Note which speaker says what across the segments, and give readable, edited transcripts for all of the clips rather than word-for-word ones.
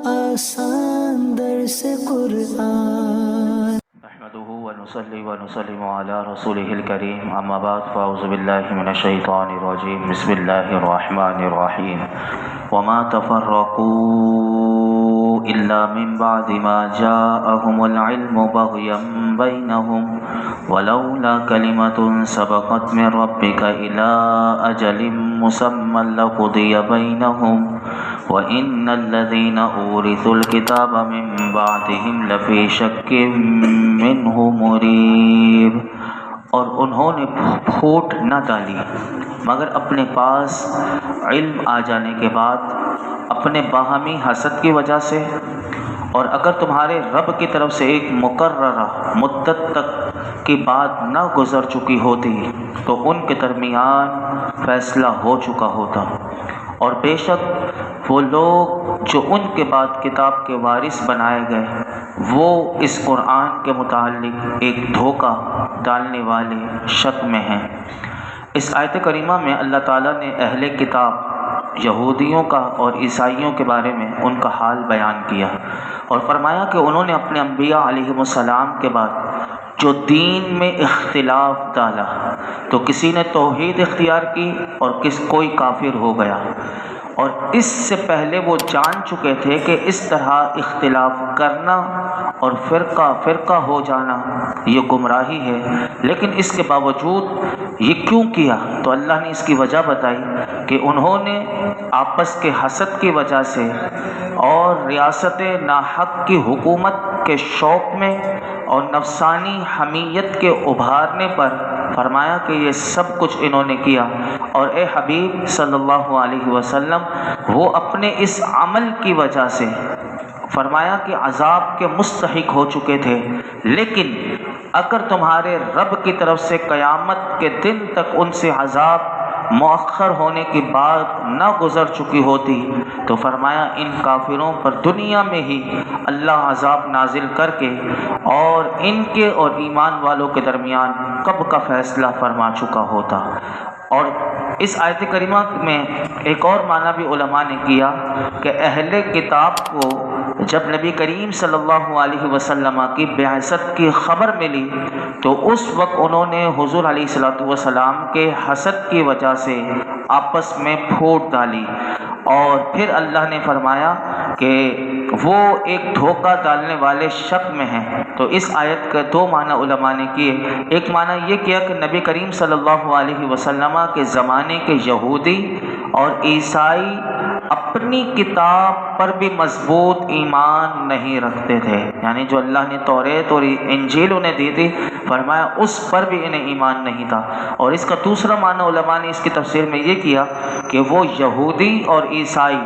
Speaker 1: آسان درس قرآن
Speaker 2: نحمده ونصلي ونسلم على رسوله الكريم اما بعد فاعوذ بالله من الشيطان الرجيم بسم الله الرحمن الرحيم وما تفرقوا إلا من بعد ما جاءهم العلم بغيا بينهم ولولا كلمة سبقت من ربك إلى أجل مسمى لقضي بينهم وَإِنَّ الَّذِينَ أُورِثُوا الْكِتَابَ مِنْ بَعْدِهِمْ لَفِي شَكٍّ مِّنْهُ مُرِيبٍ۔ اور انہوں نے پھوٹ نہ ڈالی مگر اپنے پاس علم آ جانے کے بعد اپنے باہمی حسد کی وجہ سے، اور اگر تمہارے رب کی طرف سے ایک مقررہ مدت تک کی بات نہ گزر چکی ہوتی تو ان کے درمیان فیصلہ ہو چکا ہوتا، اور بے شک وہ لوگ جو ان کے بعد کتاب کے وارث بنائے گئے وہ اس قرآن کے متعلق ایک دھوکہ ڈالنے والے شک میں ہیں۔ اس آیت کریمہ میں اللہ تعالیٰ نے اہل کتاب یہودیوں کا اور عیسائیوں کے بارے میں ان کا حال بیان کیا اور فرمایا کہ انہوں نے اپنے انبیاء علیہم السلام کے بعد جو دین میں اختلاف ڈالا تو کسی نے توحید اختیار کی اور کوئی کافر ہو گیا، اور اس سے پہلے وہ جان چکے تھے کہ اس طرح اختلاف کرنا اور فرقہ ہو جانا یہ گمراہی ہے، لیکن اس کے باوجود یہ کیوں کیا؟ تو اللہ نے اس کی وجہ بتائی کہ انہوں نے آپس کے حسد کی وجہ سے اور ریاست ناحق کی حکومت کے شوق میں اور نفسانی حمیت کے ابھارنے پر فرمایا کہ یہ سب کچھ انہوں نے کیا، اور اے حبیب صلی اللہ علیہ وسلم وہ اپنے اس عمل کی وجہ سے فرمایا کہ عذاب کے مستحق ہو چکے تھے، لیکن اگر تمہارے رب کی طرف سے قیامت کے دن تک ان سے عذاب مؤخر ہونے کی بات نہ گزر چکی ہوتی تو فرمایا ان کافروں پر دنیا میں ہی اللہ عذاب نازل کر کے اور ان کے اور ایمان والوں کے درمیان کب کا فیصلہ فرما چکا ہوتا۔ اور اس آیت کریمہ میں ایک اور معنی بھی علماء نے کیا کہ اہل کتاب کو جب نبی کریم صلی اللہ علیہ وسلم کی بعثت کی خبر ملی تو اس وقت انہوں نے حضور علیہ السلام کے حسد کی وجہ سے آپس میں پھوٹ ڈالی، اور پھر اللہ نے فرمایا کہ وہ ایک دھوکہ ڈالنے والے شک میں ہیں۔ تو اس آیت کے دو معنی علماء نے کیے، ایک معنی یہ کیا کہ نبی کریم صلی اللہ علیہ وسلم کے زمانے کے یہودی اور عیسائی اپنی کتاب پر بھی مضبوط ایمان نہیں رکھتے تھے، یعنی جو اللہ نے توریت اور انجیل انہیں دی تھی فرمایا اس پر بھی انہیں ایمان نہیں تھا۔ اور اس کا دوسرا معنی علماء نے اس کی تفسیر میں یہ کیا کہ وہ یہودی اور عیسائی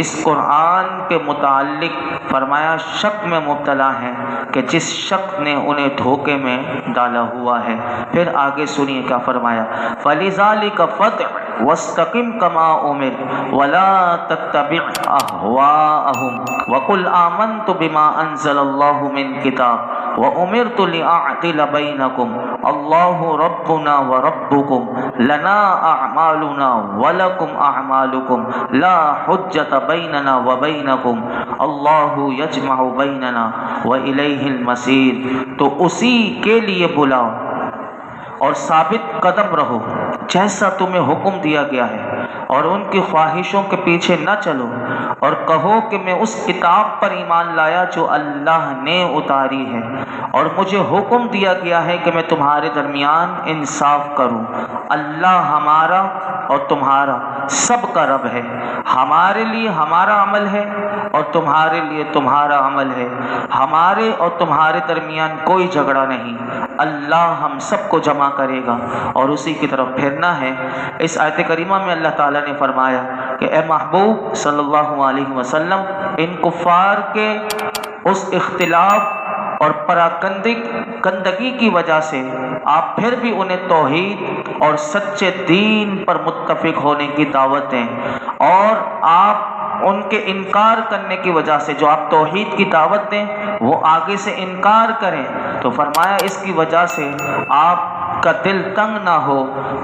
Speaker 2: اس قرآن کے متعلق فرمایا شک میں مبتلا ہیں کہ جس شک نے انہیں دھوکے میں ڈالا ہوا ہے۔ پھر آگے سنیے کیا فرمایا، فَلِذَلِكَ فَادْعُ وَاسْتَقِمْ كَمَا أُمِرْتَ وَلَا تَتَّبِعْ أَهْوَاءَهُمْ وَقُلْ آمَنْتُ بِمَا أَنزَلَ اللَّهُ مِنْ كِتَابٍ وَأُمِرْتُ لِأَعْدِلَ بَيْنَكُمْ اللَّهُ رَبُّنَا وَرَبُّكُمْ لَنَا أَعْمَالُنَا وَلَكُمْ أَعْمَالُكُمْ لَا حُجَّةَ بَيْنَنَا وَبَيْنَكُمْ اللَّهُ يَجْمَعُ بَيْنَنَا وَإِلَيْهِ الْمَصِيرُ۔ تو اسی کے لیے بلاؤ اور ثابت قدم رہو جیسا تمہیں حکم دیا گیا ہے، اور ان کی خواہشوں کے پیچھے نہ چلو، اور کہو کہ میں اس کتاب پر ایمان لایا جو اللہ نے اتاری ہے، اور مجھے حکم دیا گیا ہے کہ میں تمہارے درمیان انصاف کروں۔ اللہ ہمارا اور تمہارا سب کا رب ہے، ہمارے لیے ہمارا عمل ہے اور تمہارے لیے تمہارا عمل ہے، ہمارے اور تمہارے درمیان کوئی جھگڑا نہیں، اللہ ہم سب کو جمع کرے گا اور اسی کی طرف پھرنا ہے۔ اس آیت کریمہ میں اللہ تعالیٰ نے فرمایا کہ اے محبوب صلی اللہ علیہ وسلم ان کفار کے اس اختلاف اور پراکندگی کی وجہ سے آپ پھر بھی انہیں توحید اور سچے دین پر متفق ہونے کی دعوت دیں، اور آپ ان کے انکار کرنے کی وجہ سے جو آپ توحید کی دعوت دیں وہ آگے سے انکار کریں، تو فرمایا اس کی وجہ سے آپ کا دل تنگ نہ ہو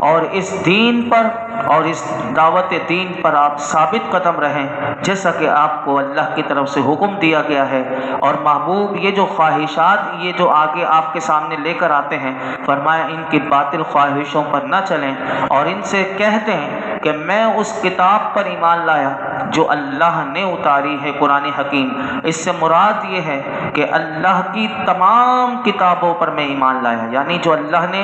Speaker 2: اور اس دین پر اور اس دعوت دین پر آپ ثابت قدم رہیں جیسا کہ آپ کو اللہ کی طرف سے حکم دیا گیا ہے۔ اور محبوب یہ جو خواہشات یہ جو آگے آپ کے سامنے لے کر آتے ہیں، فرمایا ان کی باطل خواہشوں پر نہ چلیں اور ان سے کہتے ہیں کہ میں اس کتاب پر ایمان لایا جو اللہ نے اتاری ہے، قرآن حکیم۔ اس سے مراد یہ ہے کہ اللہ کی تمام کتابوں پر میں ایمان لایا، یعنی جو اللہ نے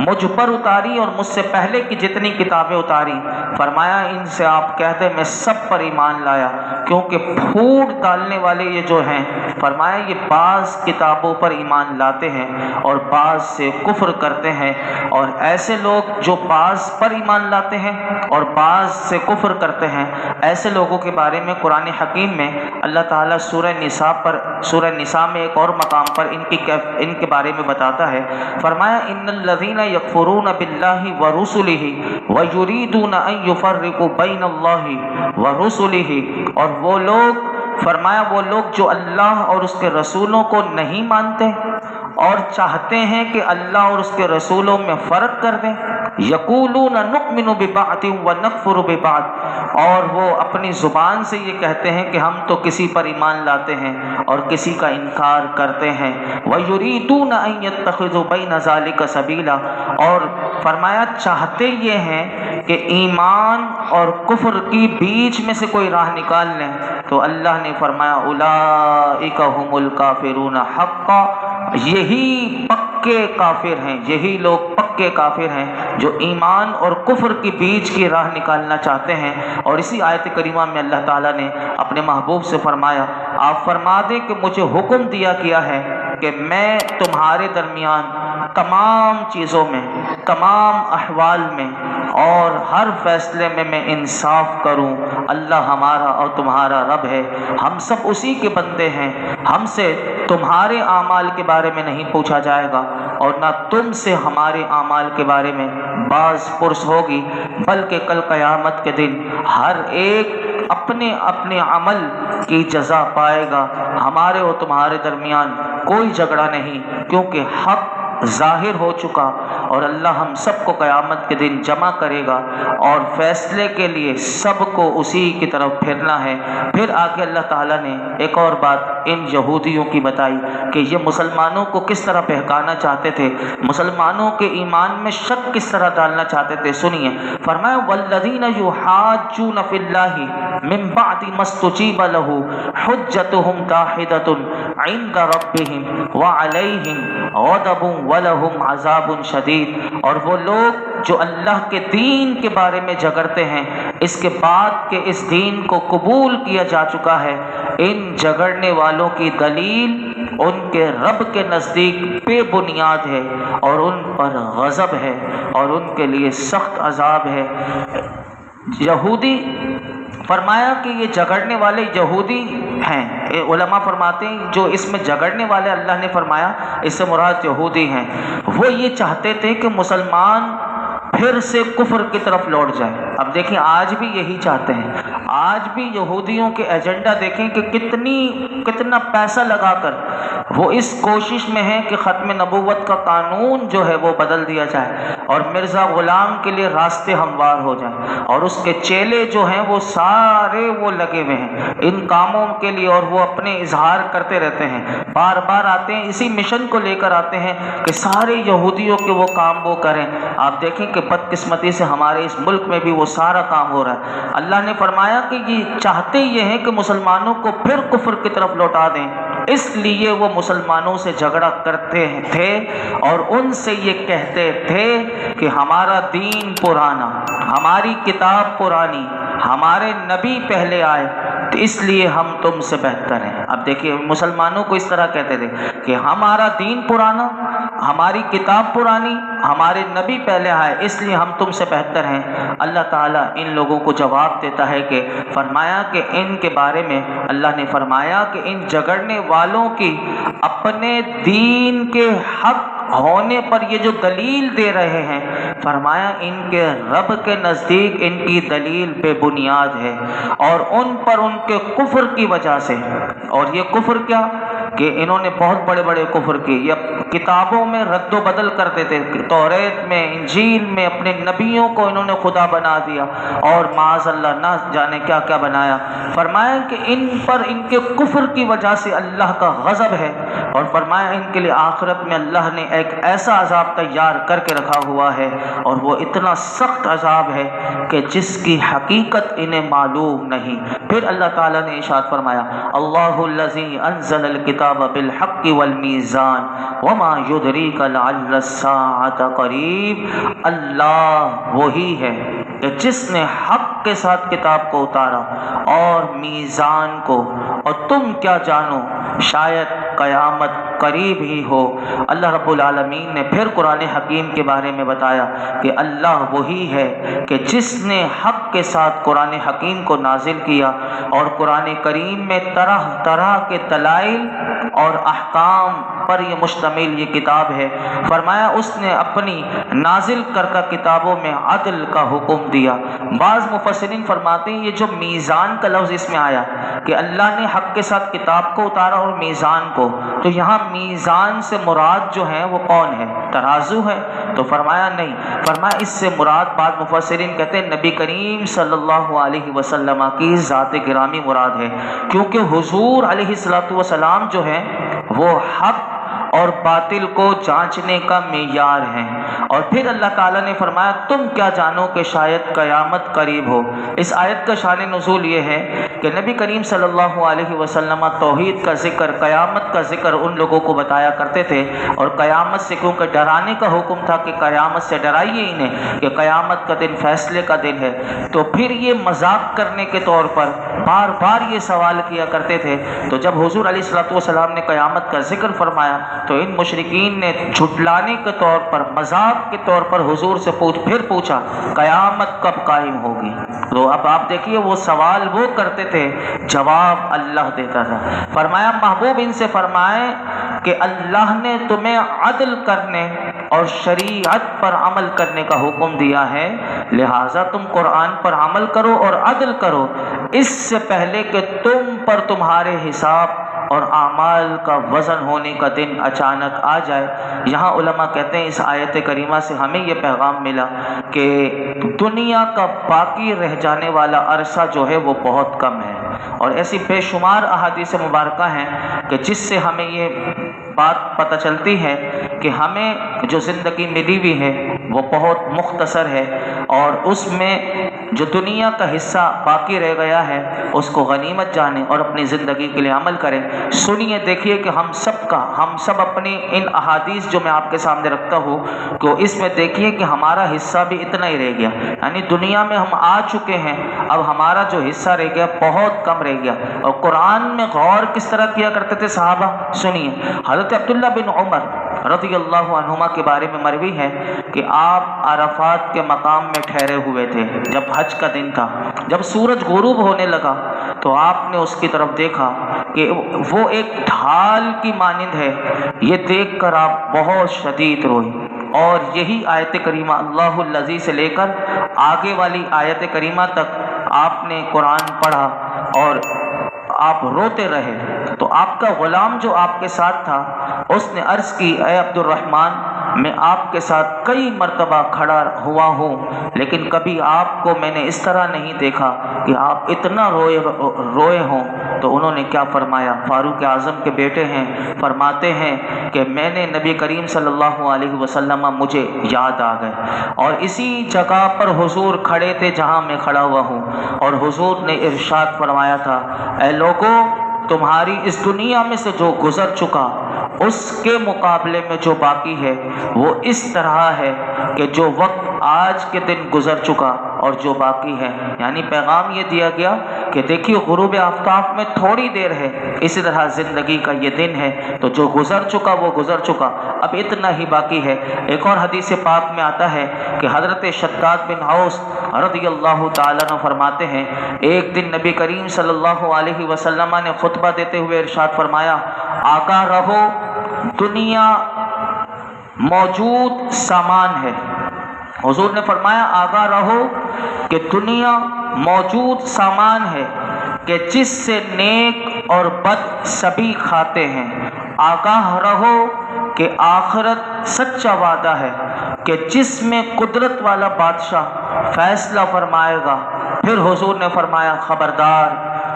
Speaker 2: مجھ پر اتاری اور مجھ سے پہلے کی جتنی کتابیں اتاری، فرمایا ان سے آپ کہتے میں سب پر ایمان لایا، کیونکہ پھوٹ ڈالنے والے یہ جو ہیں، فرمایا یہ بعض کتابوں پر ایمان لاتے ہیں اور بعض سے کفر کرتے ہیں۔ اور ایسے لوگ جو بعض پر ایمان لاتے ہیں اور بعض سے کفر کرتے ہیں، ایسے لوگوں کے بارے میں قرآن حکیم میں اللہ تعالیٰ سورہ نساء میں ایک اور مقام پر ان کے بارے میں بتاتا ہے۔ فرمایا ان الذین یکفرون باللہ ورسلہ ویریدون ان یفرقوا بین اللہ ورسلہ، اور وہ لوگ، فرمایا وہ لوگ جو اللہ اور اس کے رسولوں کو نہیں مانتے اور چاہتے ہیں کہ اللہ اور اس کے رسولوں میں فرق کر دیں، یقولون نؤمن ببعض ونکفر ببعض، اور وہ اپنی زبان سے یہ کہتے ہیں کہ ہم تو کسی پر ایمان لاتے ہیں اور کسی کا انکار کرتے ہیں، ویریدون ان یتخذوا بین ذلک سبیلا، اور فرمایا چاہتے یہ ہیں کہ ایمان اور کفر کی بیچ میں سے کوئی راہ نکال لیں، تو اللہ نے فرمایا اولئک هم الکافرون حقا، یہی پکے کافر ہیں، یہی لوگ پکے کافر ہیں جو ایمان اور کفر کی بیچ کی راہ نکالنا چاہتے ہیں۔ اور اسی آیت کریمہ میں اللہ تعالیٰ نے اپنے محبوب سے فرمایا آپ فرما دیں کہ مجھے حکم دیا گیا ہے کہ میں تمہارے درمیان تمام چیزوں میں، تمام احوال میں اور ہر فیصلے میں انصاف کروں۔ اللہ ہمارا اور تمہارا رب ہے، ہم سب اسی کے بندے ہیں، ہم سے تمہارے اعمال کے بارے میں نہیں پوچھا جائے گا اور نہ تم سے ہمارے اعمال کے بارے میں باز پرس ہوگی، بلکہ کل قیامت کے دن ہر ایک اپنے اپنے عمل کی جزا پائے گا۔ ہمارے اور تمہارے درمیان کوئی جھگڑا نہیں، کیونکہ حق ظاہر ہو چکا اور اللہ ہم سب کو قیامت کے دن جمع کرے گا اور فیصلے کے لیے سب کو اسی کی طرف پھرنا ہے۔ پھر آگے اللہ تعالیٰ نے ایک اور بات ان یہودیوں کی بتائی کہ یہ مسلمانوں کو کس طرح بہکانا چاہتے تھے، مسلمانوں کے ایمان میں شک کس طرح ڈالنا چاہتے تھے۔ سنیے، فرمایا والذین یحاجون فی اللہ من بعد ما استجیب له حجتهم داحدۃ عند ربهم وعلیہم غضب وَلَهُمْ عَذَابٌ شَدِيدٌ، اور وہ لوگ جو اللہ کے دین کے بارے میں جھگڑتے ہیں اس کے بعد کہ اس دین کو قبول کیا جا چکا ہے، ان جھگڑنے والوں کی دلیل ان کے رب کے نزدیک بے بنیاد ہے اور ان پر غضب ہے اور ان کے لیے سخت عذاب ہے۔ یہودی، فرمایا کہ یہ جھگڑنے والے یہودی ہیں، علماء فرماتے ہیں جو اس میں جھگڑنے والے اللہ نے فرمایا اس سے مراد یہودی ہیں، وہ یہ چاہتے تھے کہ مسلمان پھر سے کفر کی طرف لوٹ جائے۔ اب دیکھیں آج بھی یہی چاہتے ہیں، آج بھی یہودیوں کے ایجنڈا دیکھیں کہ کتنا پیسہ لگا کر وہ اس کوشش میں ہیں کہ ختم نبوت کا قانون جو ہے وہ بدل دیا جائے اور مرزا غلام کے لیے راستے ہموار ہو جائیں، اور اس کے چیلے جو ہیں وہ سارے وہ لگے ہوئے ہیں ان کاموں کے لیے، اور وہ اپنے اظہار کرتے رہتے ہیں، بار بار آتے ہیں اسی مشن کو لے کر آتے ہیں کہ سارے یہودیوں کے وہ کام وہ کریں۔ آپ دیکھیں کہ بدقسمتی سے ہمارے اس ملک میں بھی وہ سارا کام ہو رہا ہے۔ اللہ نے فرمایا کہ یہ چاہتے یہ ہیں کہ مسلمانوں کو پھر کفر کی طرف لوٹا دیں، اس لیے وہ مسلمانوں سے جھگڑا کرتے تھے اور ان سے یہ کہتے تھے کہ ہمارا دین پرانا، ہماری کتاب پرانی، ہمارے نبی پہلے آئے تو اس لیے ہم تم سے بہتر ہیں۔ اب دیکھیے مسلمانوں کو اس طرح کہتے تھے کہ ہمارا دین پرانا، ہماری کتاب پرانی، ہمارے نبی پہلے آئے اس لیے ہم تم سے بہتر ہیں۔ اللہ تعالیٰ ان لوگوں کو جواب دیتا ہے کہ فرمایا کہ ان کے بارے میں اللہ نے فرمایا کہ ان جھگڑنے والوں کی اپنے دین کے حق ہونے پر یہ جو دلیل دے رہے ہیں، فرمایا ان کے رب کے نزدیک ان کی دلیل بے بنیاد ہے اور ان پر ان کے کفر کی وجہ سے، اور یہ کفر کیا کہ انہوں نے بہت بڑے بڑے کفر کیے، یہ کتابوں میں رد و بدل کرتے تھے، توریت میں، انجیل میں اپنے نبیوں کو انہوں نے خدا بنا دیا اور معاذ اللہ نہ جانے کیا کیا بنایا۔ فرمایا کہ ان پر ان کے کفر کی وجہ سے اللہ کا غضب ہے، اور فرمایا ان کے لیے آخرت میں اللہ نے ایک ایسا عذاب تیار کر کے رکھا ہوا ہے، اور وہ اتنا سخت عذاب ہے کہ جس کی حقیقت انہیں معلوم نہیں۔ پھر اللہ تعالیٰ نے ارشاد فرمایا اللہ الذی انزل الکتاب بالحق والمیزان وما یدریک لعل الساعة قریب۔ اللہ وہی ہے کہ جس نے حق کے ساتھ کتاب کو اتارا اور میزان کو، اور تم کیا جانو شاید قیامت قریب ہی ہو۔ اللہ رب العالمین نے پھر قرآن حکیم کے بارے میں بتایا کہ اللہ وہی ہے کہ جس نے حق کے ساتھ قرآن حکیم کو نازل کیا، اور قرآن کریم میں طرح طرح کے دلائل اور احکام پر یہ مشتمل یہ کتاب ہے۔ فرمایا اس نے اپنی نازل کردہ کتابوں میں عدل کا حکم دیا۔ بعض مفسرین فرماتے ہیں یہ جو میزان کا لفظ اس میں آیا کہ اللہ نے حق کے ساتھ کتاب کو اتارا اور میزان کو، تو یہاں میزان سے مراد جو ہے وہ کون ہے؟ ترازو ہے؟ تو فرمایا نہیں، فرمایا اس سے مراد بعض مفسرین کہتے ہیں نبی کریم صلی اللہ علیہ وسلم کی ذات گرامی مراد ہے، کیونکہ حضور علیہ السلام جو ہے وہ حق اور باطل کو جانچنے کا معیار ہے۔ اور پھر اللہ تعالیٰ نے فرمایا تم کیا جانو کہ شاید قیامت قریب ہو۔ اس آیت کا شان نزول یہ ہے کہ نبی کریم صلی اللہ علیہ وسلم توحید کا ذکر، قیامت کا ذکر ان لوگوں کو بتایا کرتے تھے، اور قیامت سے کیونکہ ڈرانے کا حکم تھا کہ قیامت سے ڈرائیے انہیں کہ قیامت کا دن فیصلے کا دن ہے، تو پھر یہ مذاق کرنے کے طور پر بار بار یہ سوال کیا کرتے تھے۔ تو جب حضور علیہ السلام نے قیامت کا ذکر فرمایا تو ان مشرکین نے جھٹلانے کے طور پر، مذاق کے طور پر حضور سے پھر پوچھا قیامت کب قائم ہوگی۔ تو اب آپ دیکھیے وہ سوال وہ کرتے تھے، جواب اللہ دیتا تھا۔ فرمایا محبوب ان سے فرمائے کہ اللہ نے تمہیں عدل کرنے اور شریعت پر عمل کرنے کا حکم دیا ہے، لہٰذا تم قرآن پر عمل کرو اور عدل کرو، اس سے پہلے کہ تم پر تمہارے حساب اور اعمال کا وزن ہونے کا دن اچانک آ جائے۔ یہاں علماء کہتے ہیں اس آیت کریمہ سے ہمیں یہ پیغام ملا کہ دنیا کا باقی رہ جانے والا عرصہ جو ہے وہ بہت کم ہے، اور ایسی بے شمار احادیث مبارکہ ہیں کہ جس سے ہمیں یہ بات پتہ چلتی ہے کہ ہمیں جو زندگی ملی ہوئی ہے وہ بہت مختصر ہے، اور اس میں جو دنیا کا حصہ باقی رہ گیا ہے اس کو غنیمت جانیں اور اپنی زندگی کے لیے عمل کریں۔ سنیے دیکھیے کہ ہم سب اپنی ان احادیث جو میں آپ کے سامنے رکھتا ہوں کہ اس میں دیکھیے کہ ہمارا حصہ بھی اتنا ہی رہ گیا، یعنی دنیا میں ہم آ چکے ہیں، اب ہمارا جو حصہ رہ گیا بہت کم رہ گیا۔ اور قرآن میں غور کس طرح کیا کرتے تھے صحابہ؟ سنیے، حضرت عبداللہ بن عمر رضی اللہ عنہما کے بارے میں مروی ہے کہ آپ عرفات کے مقام میں ٹھہرے ہوئے تھے جب حج کا دن تھا۔ جب سورج غروب ہونے لگا تو آپ نے اس کی طرف دیکھا کہ وہ ایک ڈھال کی مانند ہے، یہ دیکھ کر آپ بہت شدید روئے، اور یہی آیت کریمہ اللہ الذی سے لے کر آگے والی آیت کریمہ تک آپ نے قرآن پڑھا اور آپ روتے رہے۔ تو آپ کا غلام جو آپ کے ساتھ تھا اس نے عرض کی اے عبد الرحمن، میں آپ کے ساتھ کئی مرتبہ کھڑا ہوا ہوں لیکن کبھی آپ کو میں نے اس طرح نہیں دیکھا کہ آپ اتنا روئے ہوں۔ تو انہوں نے کیا فرمایا؟ فاروق اعظم کے بیٹے ہیں، فرماتے ہیں کہ میں نے نبی کریم صلی اللہ علیہ وسلم مجھے یاد آ گئے، اور اسی جگہ پر حضور کھڑے تھے جہاں میں کھڑا ہوا ہوں، اور حضور نے ارشاد فرمایا تھا اے لوگو، تمہاری اس دنیا میں سے جو گزر چکا اس کے مقابلے میں جو باقی ہے وہ اس طرح ہے کہ جو وقت آج کے دن گزر چکا اور جو باقی ہے، یعنی پیغام یہ دیا گیا کہ دیکھیے غروب آفتاب میں تھوڑی دیر ہے، اسی طرح زندگی کا یہ دن ہے، تو جو گزر چکا وہ گزر چکا، اب اتنا ہی باقی ہے۔ ایک اور حدیث پاک میں آتا ہے کہ حضرت شداد بن اوس رضی اللہ تعالیٰ عنہ فرماتے ہیں ایک دن نبی کریم صلی اللہ علیہ وسلم نے خطبہ دیتے ہوئے ارشاد فرمایا آگاہ رہو، دنیا موجود سامان ہے۔ حضور نے فرمایا آگاہ رہو کہ دنیا موجود سامان ہے کہ جس سے نیک اور بد سبھی کھاتے ہیں۔ آگاہ رہو کہ آخرت سچا وعدہ ہے کہ جس میں قدرت والا بادشاہ فیصلہ فرمائے گا، پھر حضور نے فرمایا خبردار،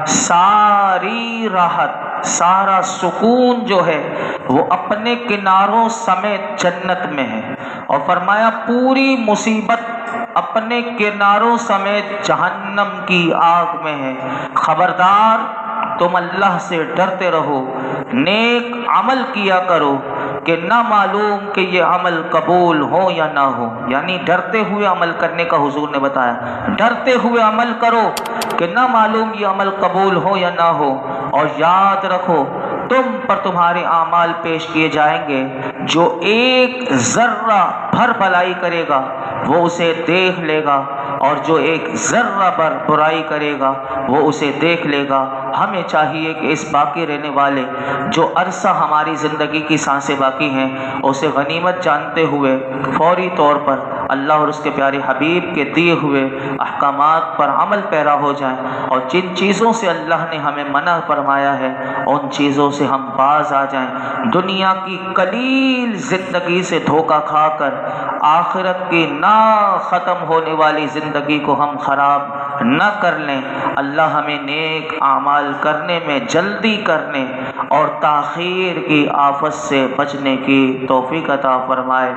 Speaker 2: ساری راحت، سارا سکون جو ہے وہ اپنے کناروں سمیت جنت میں ہے، اور فرمایا پوری مصیبت اپنے کناروں سمیت جہنم کی آگ میں ہے۔ خبردار، تم اللہ سے ڈرتے رہو، نیک عمل کیا کرو کہ نہ معلوم کہ یہ عمل قبول ہو یا نہ ہو، یعنی ڈرتے ہوئے عمل کرنے کا حضور نے بتایا، ڈرتے ہوئے عمل کرو کہ نہ معلوم یہ عمل قبول ہو یا نہ ہو، اور یاد رکھو تم پر تمہارے اعمال پیش کیے جائیں گے، جو ایک ذرہ بھر بھلائی کرے گا وہ اسے دیکھ لے گا، اور جو ایک ذرہ بھر برائی کرے گا وہ اسے دیکھ لے گا۔ ہمیں چاہیے کہ اس باقی رہنے والے جو عرصہ ہماری زندگی کی سانسیں باقی ہیں اسے غنیمت جانتے ہوئے فوری طور پر اللہ اور اس کے پیارے حبیب کے دیے ہوئے احکامات پر عمل پیرا ہو جائیں، اور جن چیزوں سے اللہ نے ہمیں منع فرمایا ہے ان چیزوں سے ہم باز آ جائیں، دنیا کی قلیل زندگی سے دھوکہ کھا کر آخرت کی نہ ختم ہونے والی زندگی کو ہم خراب نہ کر لیں۔ اللہ ہمیں نیک اعمال کرنے میں جلدی کرنے اور تاخیر کی آفت سے بچنے کی توفیق عطا فرمائے۔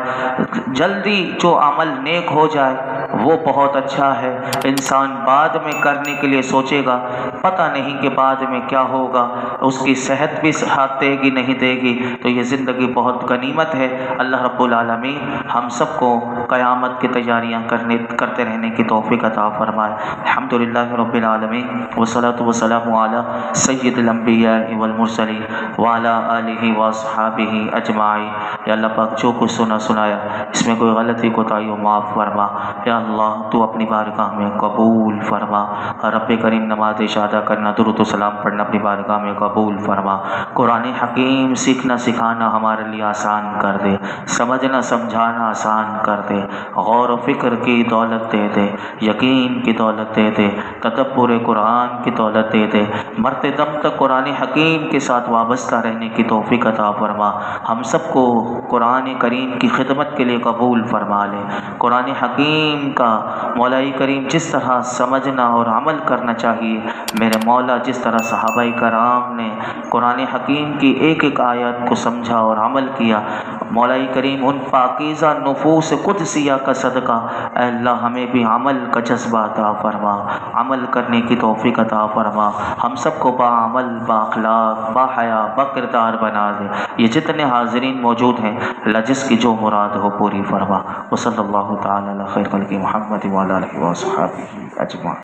Speaker 2: جلدی جو عمل نیک ہو جائے وہ بہت اچھا ہے، انسان بعد میں کرنے کے لیے سوچے گا، پتہ نہیں کہ بعد میں کیا ہوگا، اس کی صحت بھی ساتھ دے گی نہیں دے گی، تو یہ زندگی بہت غنیمت ہے۔ اللہ رب العالمین ہم سب کو قیامت کی تیاریاں کرتے رہنے کی توفیق عطا فرمائے۔ الحمدللہ رب العالمین والصلاة والسلام علی سید الانبیاء والمرسلین وعلی آلہ واصحابہ اجمعین۔ یا اللہ پاک جو کچھ سنایا اس میں کوئی غلطی کوتاہی ہو معاف فرما، یا اللہ تو اپنی بارگاہ میں قبول فرما۔ رب کریم نماز اشادہ کرنا، درود و سلام پڑھنا اپنی بارگاہ میں قبول فرما۔ قرآن حکیم سیکھنا سکھانا ہمارے لیے آسان کر دے، سمجھنا سمجھانا آسان کر دے، غور و فکر کی دولت دے دے، یقین کی دولت دے دے، تدبر قرآن کی دولت دے دے، مرتے دم تک قرآن حکیم کے ساتھ وابستہ رہنے کی توفیق عطا فرما۔ ہم سب کو قرآن کریم کی خدمت کے لیے قبول فرما لے۔ قرآن حکیم کا مولا کریم جس طرح سمجھنا اور عمل کرنا چاہیے، میرے مولا جس طرح صحابہ کرام نے قرآن حکیم کی ایک ایک آیت کو سمجھا اور عمل کیا، مولا کریم ان پاکیزہ نفوس قدسیہ کا صدقہ اے اللہ ہمیں بھی عمل کا جذبہ عطا فرما، عمل کرنے کی توفیق عطا فرما، ہم سب کو با عمل با اخلاق با حیا با کردار بنا دے۔ یہ جتنے حاضرین موجود ہیں اللہ جس کی جو مراد ہو پوری فرما۔ وصلی اللہ تعالی علی خیر خلق محمد وعلی آلہ وصحبہ اجمعین۔